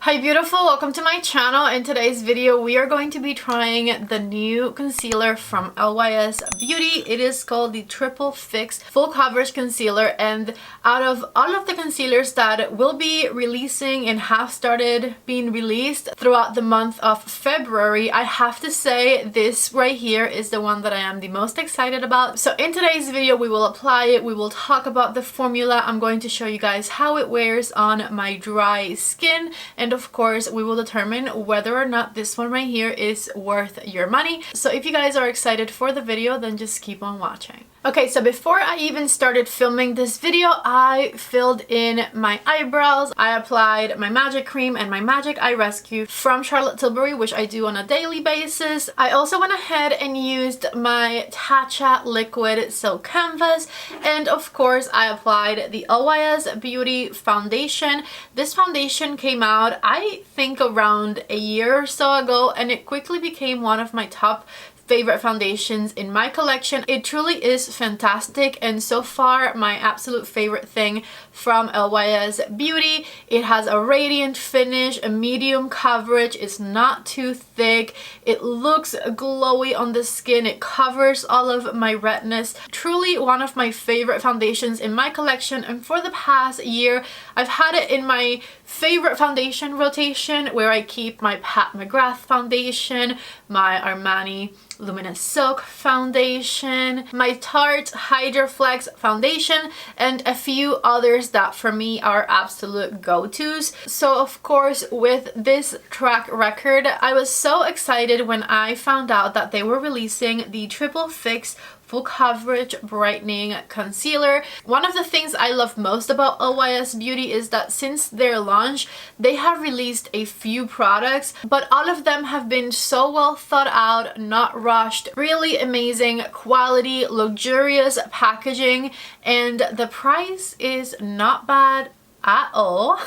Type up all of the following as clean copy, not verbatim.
Hi beautiful, welcome to my channel. In today's video we are going to be trying the new concealer from LYS Beauty. It is called the Triple Fix Full Coverage Concealer, and out of all of the concealers that will be releasing and have started being released throughout the month of February, I have to say this right here is the one that I am the most excited about. So in today's video we will apply it, we will talk about the formula, I'm going to show you guys how it wears on my dry skin, and of course we will determine whether or not this one right here is worth your money. So if you guys are excited for the video, then just keep on watching. Okay, so before I even started filming this video, I filled in my eyebrows. I applied my magic cream and my magic eye rescue from Charlotte Tilbury, which I do on a daily basis. I also went ahead and used my Tatcha liquid silk canvas, and of course I applied the LYS Beauty foundation. This foundation came out I think around a year or so ago, and it quickly became one of my top favorite foundations in my collection. It truly is fantastic, and so far my absolute favorite thing from LYS Beauty. It has a radiant finish, a medium coverage, it's not too thick, it looks glowy on the skin, it covers all of my redness. Truly one of my favorite foundations in my collection, and for the past year I've had it in my favorite foundation rotation where I keep my Pat McGrath foundation, my Armani Luminous Silk foundation, my Tarte Hydra Flex foundation, and a few others that for me are absolute go-tos. So of course with this track record, I was so excited when I found out that they were releasing the Triple Fix Full Coverage Brightening Concealer. One of the things I love most about LYS Beauty is that since their launch, they have released a few products, but all of them have been so well thought out, not rushed, really amazing quality, luxurious packaging, and the price is not bad at all.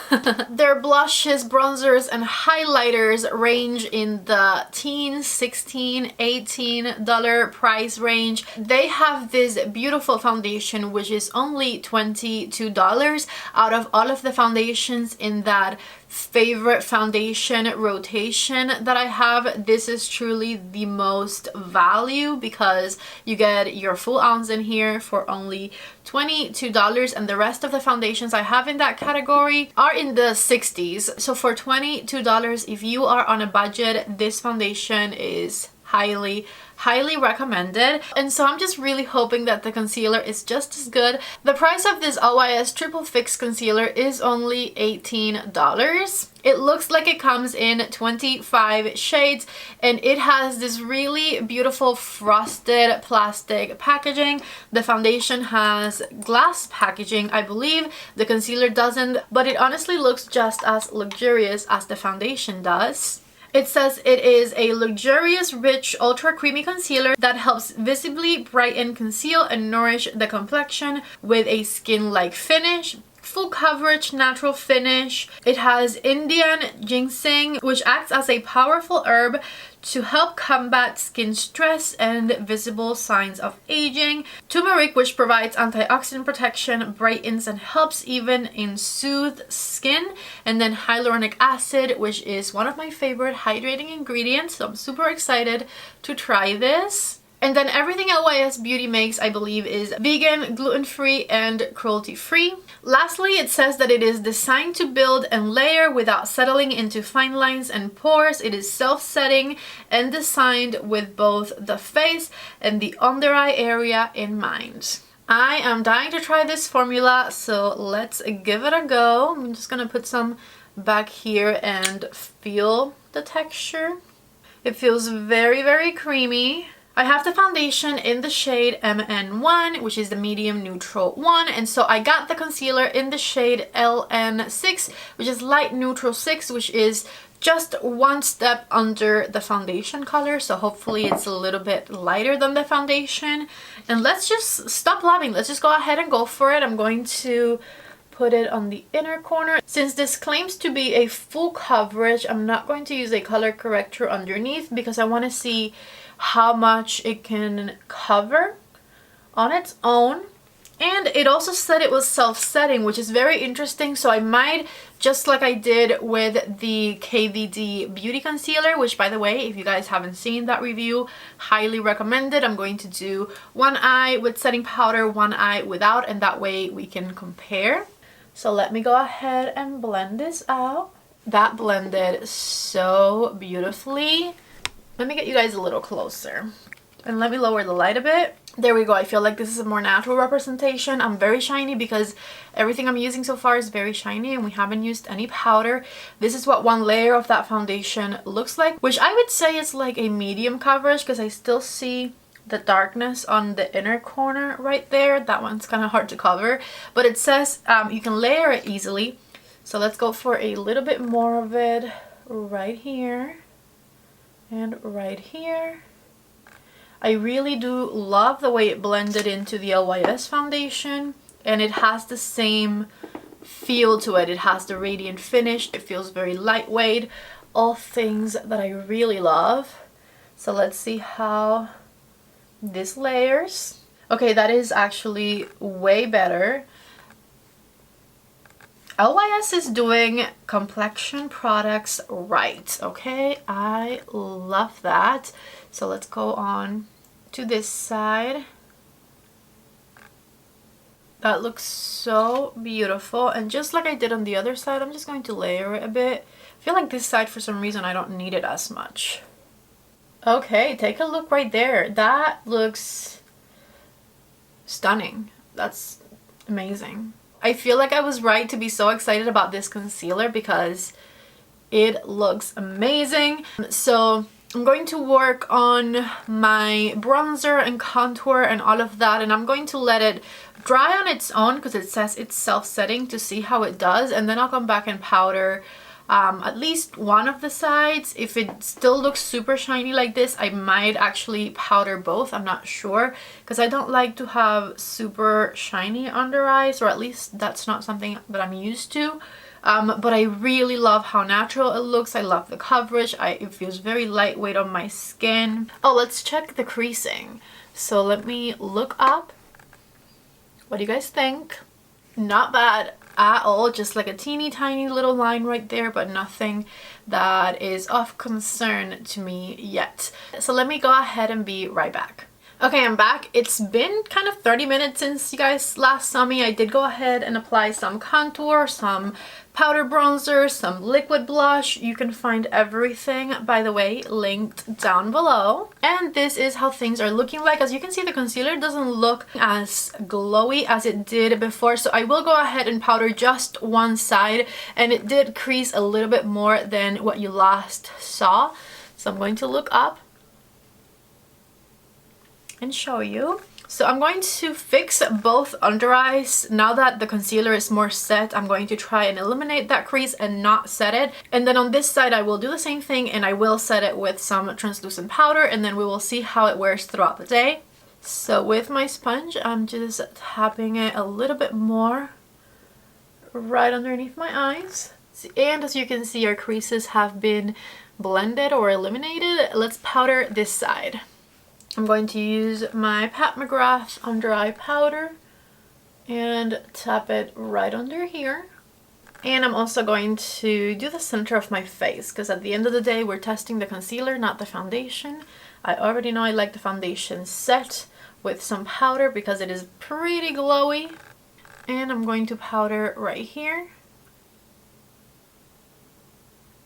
Their blushes, bronzers, and highlighters range in the teens, $16, $18 price range. They have this beautiful foundation which is only $22 out of all of the foundations in that favorite foundation rotation that I have. This is truly the most value because you get your full ounce in here for only $22, and the rest of the foundations I have in that category are in the 60s. So for $22, if you are on a budget, this foundation is highly recommended. And so I'm just really hoping that the concealer is just as good. The price of this LYS Triple Fix concealer is only $18. It looks like it comes in 25 shades, and it has this really beautiful frosted plastic packaging. The foundation has glass packaging, I believe. The concealer doesn't, but it honestly looks just as luxurious as the foundation does. It says it is a luxurious, rich, ultra creamy concealer that helps visibly brighten, conceal, and nourish the complexion with a skin-like finish. Full coverage, natural finish. It has Indian ginseng, which acts as a powerful herb to help combat skin stress and visible signs of aging. Turmeric, which provides antioxidant protection, brightens and helps even in soothe skin. And then hyaluronic acid, which is one of my favorite hydrating ingredients. So I'm super excited to try this. And then everything LYS Beauty makes, I believe, is vegan, gluten-free, and cruelty-free. Lastly, it says that it is designed to build and layer without settling into fine lines and pores. It is self-setting and designed with both the face and the under eye area in mind. I am dying to try this formula, so let's give it a go. I'm just gonna put some back here and feel the texture. It feels very creamy. I have the foundation in the shade MN1, which is the medium neutral one, and so I got the concealer in the shade LN6, which is light neutral 6, which is just one step under the foundation color, so hopefully it's a little bit lighter than the foundation. And let's just stop blabbing, let's just go ahead and go for it. I'm going to put it on the inner corner. Since this claims to be a full coverage, I'm not going to use a color corrector underneath because I want to see how much it can cover on its own. And it also said it was self-setting, which is very interesting. So I might, just like I did with the KVD Beauty Concealer, which by the way, if you guys haven't seen that review, highly recommended. I'm going to do one eye with setting powder, one eye without, and that way we can compare. So let me go ahead and blend this out. That blended so beautifully. Let me get you guys a little closer. And let me lower the light a bit. There we go. I feel like this is a more natural representation. I'm very shiny because everything I'm using so far is very shiny and we haven't used any powder. This is what one layer of that foundation looks like, which I would say is like a medium coverage because I still see the darkness on the inner corner right there. That one's kind of hard to cover, but it says you can layer it easily. So let's go for a little bit more of it right here and right here. I really do love the way it blended into the LYS foundation, and it has the same feel to it. It has the radiant finish. It feels very lightweight. All things that I really love. So let's see how this layers. Okay, that is actually way better. LYS is doing complexion products right, okay? I love that. So let's go on to this side. That looks so beautiful. And just like I did on the other side, I'm just going to layer it a bit. I feel like this side, for some reason, I don't need it as much. Okay, take a look right there. That looks stunning. That's amazing. I feel like I was right to be so excited about this concealer because it looks amazing. So I'm going to work on my bronzer and contour and all of that, and I'm going to let it dry on its own because it says it's self-setting, to see how it does, and then I'll come back and powder at least one of the sides. If it still looks super shiny like this, I might actually powder both. I'm not sure because I don't like to have super shiny under eyes, or at least that's not something that I'm used to. But I really love how natural it looks. I love the coverage. It feels very lightweight on my skin. Oh, let's check the creasing. So let me look up. What do you guys think? Not bad at all. Just like a teeny tiny little line right there, but nothing that is of concern to me yet. So let me go ahead and be right back. Okay, I'm back. It's been kind of 30 minutes since you guys last saw me. I did go ahead and apply some contour, some powder bronzer, some liquid blush. You can find everything, by the way, linked down below. And this is how things are looking like. As you can see, the concealer doesn't look as glowy as it did before. So I will go ahead and powder just one side. And it did crease a little bit more than what you last saw. So I'm going to look up and show you. So I'm going to fix both under eyes. Now that the concealer is more set, I'm going to try and eliminate that crease and not set it. And then on this side, I will do the same thing, and I will set it with some translucent powder, and then we will see how it wears throughout the day. So with my sponge, I'm just tapping it a little bit more right underneath my eyes. And as you can see, our creases have been blended or eliminated. Let's powder this side. I'm going to use my Pat McGrath under eye powder and tap it right under here. And I'm also going to do the center of my face because at the end of the day, we're testing the concealer, not the foundation. I already know I like the foundation set with some powder because it is pretty glowy. And I'm going to powder right here.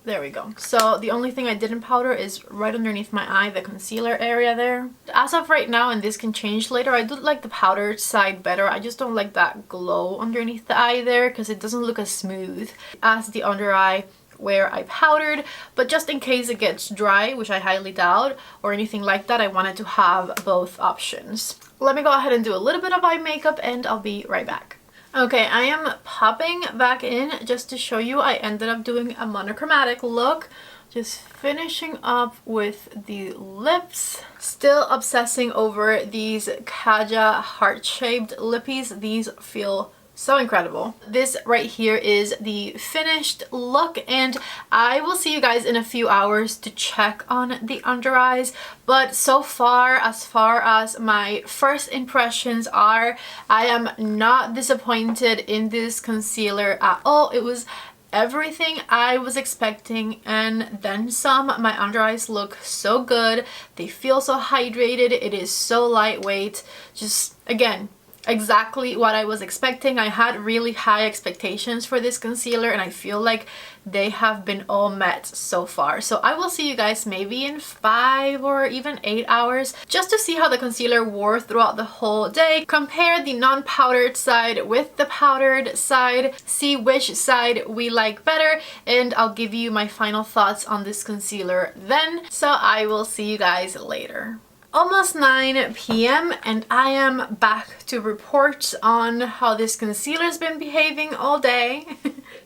There we go. So the only thing I didn't powder is right underneath my eye, the concealer area there. As of right now, and this can change later, I do like the powdered side better. I just don't like that glow underneath the eye there because it doesn't look as smooth as the under eye where I powdered. But just in case it gets dry, which I highly doubt, or anything like that, I wanted to have both options. Let me go ahead and do a little bit of eye makeup and I'll be right back. Okay, I am popping back in just to show you. I ended up doing a monochromatic look. Just finishing up with the lips. Still obsessing over these Kaja heart-shaped lippies. These feel So incredible. This right here is the finished look, and I will see you guys in a few hours to check on the under eyes. But so far as my first impressions are, I am not disappointed in this concealer at all. It was everything I was expecting and then some. My under eyes look so good. They feel so hydrated. It is so lightweight. Just, again, exactly what I was expecting. I had really high expectations for this concealer, and I feel like they have been all met so far. So I will see you guys maybe in 5 or even 8 hours just to see how the concealer wore throughout the whole day, compare the non-powdered side with the powdered side, see which side we like better, and I'll give you my final thoughts on this concealer then. So I will see you guys later. Almost 9 p.m. and I am back to report on how this concealer's been behaving all day.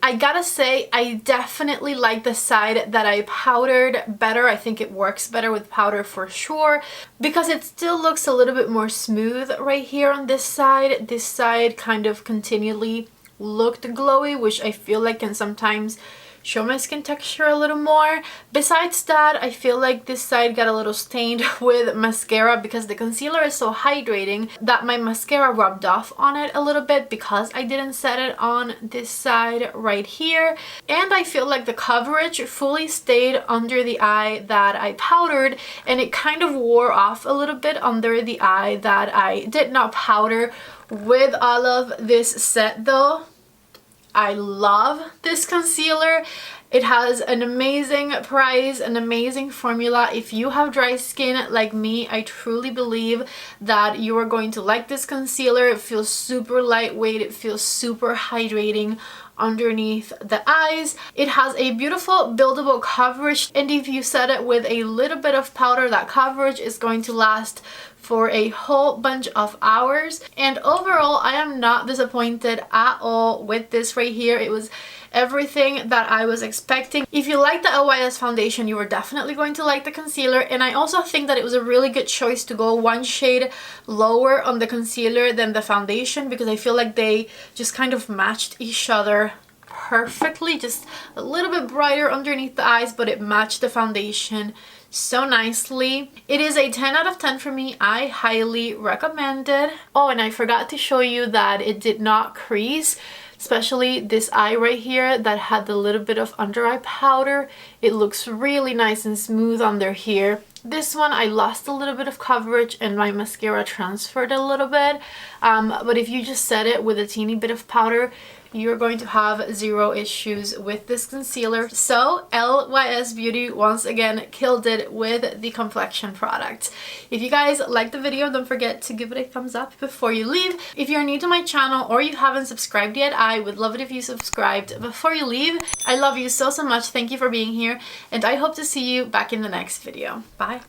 I gotta say, I definitely like the side that I powdered better. I think it works better with powder for sure, because it still looks a little bit more smooth right here on this side. This side kind of continually looked glowy, which I feel like can sometimes show my skin texture a little more. Besides that, I feel like this side got a little stained with mascara because the concealer is so hydrating that my mascara rubbed off on it a little bit because I didn't set it on this side right here. And I feel like the coverage fully stayed under the eye that I powdered, and it kind of wore off a little bit under the eye that I did not powder. With all of this set though, I love this concealer. It has an amazing price, an amazing formula. If you have dry skin like me, I truly believe that you are going to like this concealer. It feels super lightweight. It feels super hydrating underneath the eyes. It has a beautiful buildable coverage, and if you set it with a little bit of powder, that coverage is going to last for a whole bunch of hours. And overall, I am not disappointed at all with this right here. It was everything that I was expecting. If you like the LYS foundation, you are definitely going to like the concealer, and I also think that it was a really good choice to go one shade lower on the concealer than the foundation, because I feel like they just kind of matched each other perfectly. Just a little bit brighter underneath the eyes, but it matched the foundation so nicely. It is a 10 out of 10 for me. I highly recommend it. Oh, and I forgot to show you that it did not crease, especially this eye right here that had the little bit of under eye powder. It looks really nice and smooth under here. This one I lost a little bit of coverage and my mascara transferred a little bit, but if you just set it with a teeny bit of powder, you're going to have zero issues with this concealer. So LYS Beauty once again killed it with the complexion product. If you guys liked the video, don't forget to give it a thumbs up before you leave. If you're new to my channel or you haven't subscribed yet, I would love it if you subscribed before you leave. I love you so much. Thank you for being here, and I hope to see you back in the next video. Bye.